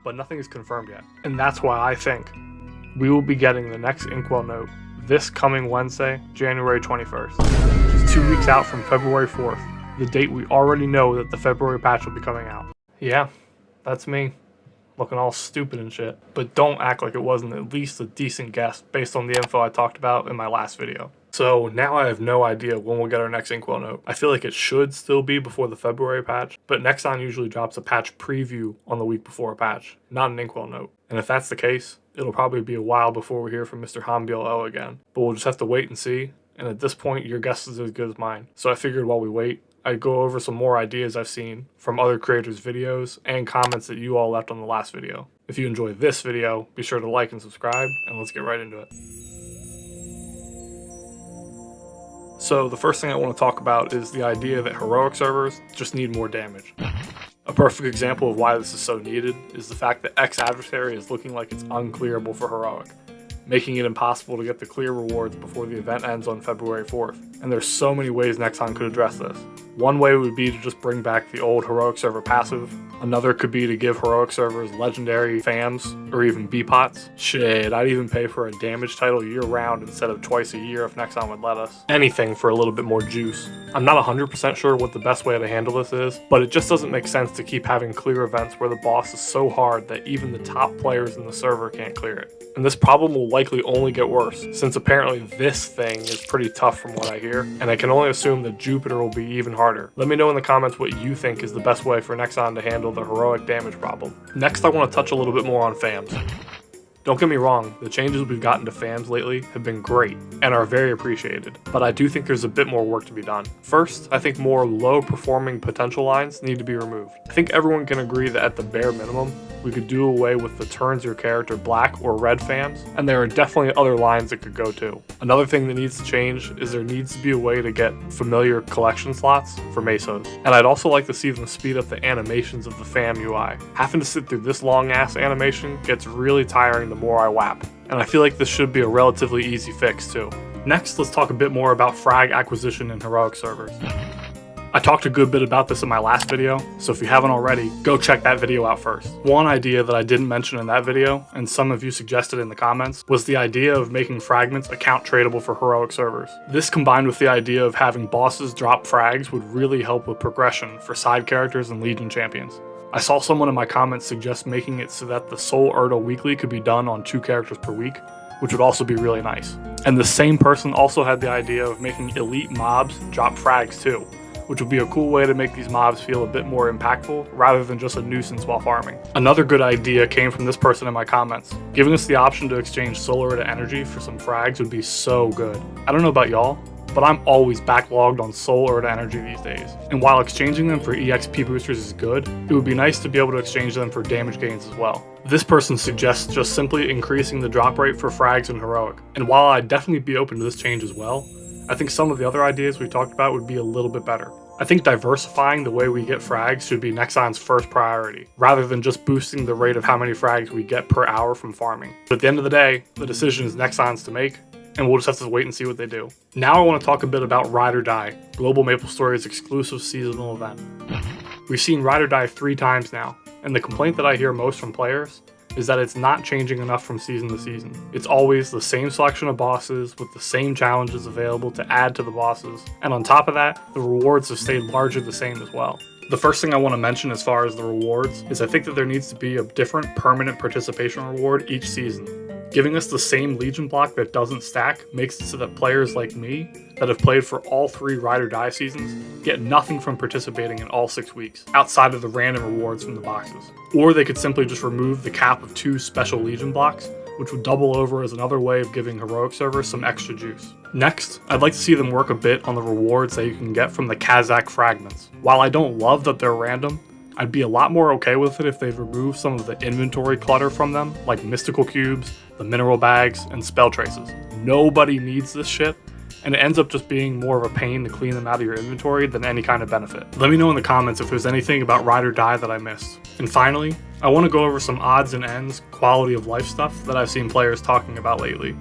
but nothing is confirmed yet. And that's why I think we will be getting the next Inkwell note this coming Wednesday, January 21st, which is 2 weeks out from February 4th, the date we already know that the February patch will be coming out. Yeah, that's me, looking all stupid and shit. But don't act like it wasn't at least a decent guess based on the info I talked about in my last video. So now I have no idea when we'll get our next Inkwell note. I feel like it should still be before the February patch, but Nexon usually drops a patch preview on the week before a patch, not an Inkwell note. And if that's the case, it'll probably be a while before we hear from Mr. Hambiel again. But we'll just have to wait and see, and at this point, your guess is as good as mine. So I figured while we wait, I'd go over some more ideas I've seen from other creators' videos and comments that you all left on the last video. If you enjoyed this video, be sure to like and subscribe, and let's get right into it. So the first thing I want to talk about is the idea that heroic servers just need more damage. A perfect example of why this is so needed is the fact that X adversary is looking like it's unclearable for heroic, making it impossible to get the clear rewards before the event ends on February 4th. And there's so many ways Nexon could address this. One way would be to just bring back the old heroic server passive. Another could be to give heroic servers legendary FAMs or even B-pots. Shit, I'd even pay for a damage title year-round instead of twice a year if Nexon would let us. Anything for a little bit more juice. I'm not 100% sure what the best way to handle this is, but it just doesn't make sense to keep having clear events where the boss is so hard that even the top players in the server can't clear it. And this problem will likely only get worse, since apparently this thing is pretty tough from what I hear, and I can only assume that Jupiter will be even harder. Let me know in the comments what you think is the best way for Nexon to handle the heroic damage problem. Next, I want to touch a little bit more on FAMs. Don't get me wrong, the changes we've gotten to FAMs lately have been great and are very appreciated, but I do think there's a bit more work to be done. First, I think more low-performing potential lines need to be removed. I think everyone can agree that at the bare minimum, we could do away with the turns your character black or red FAMs, and there are definitely other lines that could go too. Another thing that needs to change is there needs to be a way to get familiar collection slots for Mesos. And I'd also like to see them speed up the animations of the FAM UI. Having to sit through this long-ass animation gets really tiring the more I WAP, and I feel like this should be a relatively easy fix too. Next, let's talk a bit more about frag acquisition in heroic servers. I talked a good bit about this in my last video, so if you haven't already, go check that video out first. One idea that I didn't mention in that video, and some of you suggested in the comments, was the idea of making fragments account tradable for heroic servers. This combined with the idea of having bosses drop frags would really help with progression for side characters and Legion champions. I saw someone in my comments suggest making it so that the Soul Erdal weekly could be done on 2 characters per week, which would also be really nice. And the same person also had the idea of making elite mobs drop frags too, which would be a cool way to make these mobs feel a bit more impactful rather than just a nuisance while farming. Another good idea came from this person in my comments. Giving us the option to exchange Soul Erdal energy for some frags would be so good. I don't know about y'all, but I'm always backlogged on Soul Erdal energy these days. And while exchanging them for EXP boosters is good, it would be nice to be able to exchange them for damage gains as well. This person suggests just simply increasing the drop rate for frags in heroic. And while I'd definitely be open to this change as well, I think some of the other ideas we talked about would be a little bit better. I think diversifying the way we get frags should be Nexon's first priority, rather than just boosting the rate of how many frags we get per hour from farming. But at the end of the day, the decision is Nexon's to make, and we'll just have to wait and see what they do. Now I want to talk a bit about Ride or Die, Global Maplestory's exclusive seasonal event. We've seen Ride or Die 3 times now, and the complaint that I hear most from players is that it's not changing enough from season to season. It's always the same selection of bosses with the same challenges available to add to the bosses, and on top of that, the rewards have stayed largely the same as well. The first thing I want to mention as far as the rewards is I think that there needs to be a different permanent participation reward each season. Giving us the same Legion block that doesn't stack makes it so that players like me that have played for all 3 Ride or Die seasons get nothing from participating in all 6 weeks, outside of the random rewards from the boxes. Or they could simply just remove the cap of 2 special Legion blocks, which would double over as another way of giving heroic servers some extra juice. Next, I'd like to see them work a bit on the rewards that you can get from the Kazakh fragments. While I don't love that they're random, I'd be a lot more okay with it if they've removed some of the inventory clutter from them, like mystical cubes, the mineral bags, and spell traces. Nobody needs this shit, and it ends up just being more of a pain to clean them out of your inventory than any kind of benefit. Let me know in the comments if there's anything about Ride or Die that I missed. And finally, I want to go over some odds and ends, quality of life stuff that I've seen players talking about lately.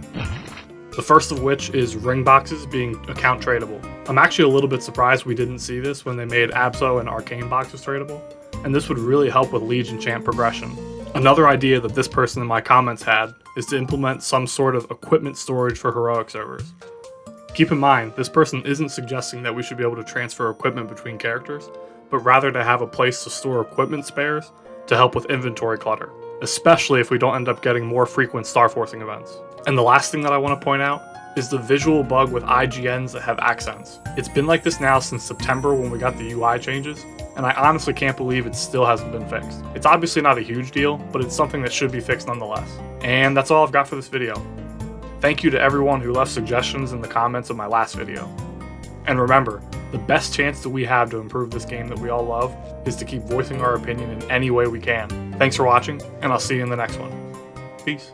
The first of which is ring boxes being account tradable. I'm actually a little bit surprised we didn't see this when they made Abso and Arcane boxes tradable, and this would really help with Legion champ progression. Another idea that this person in my comments had is to implement some sort of equipment storage for heroic servers. Keep in mind, this person isn't suggesting that we should be able to transfer equipment between characters, but rather to have a place to store equipment spares to help with inventory clutter, especially if we don't end up getting more frequent star forcing events. And the last thing that I want to point out is the visual bug with IGNs that have accents. It's been like this now since September when we got the UI changes, and I honestly can't believe it still hasn't been fixed. It's obviously not a huge deal, but it's something that should be fixed nonetheless. And that's all I've got for this video. Thank you to everyone who left suggestions in the comments of my last video. And remember, the best chance that we have to improve this game that we all love is to keep voicing our opinion in any way we can. Thanks for watching, and I'll see you in the next one. Peace.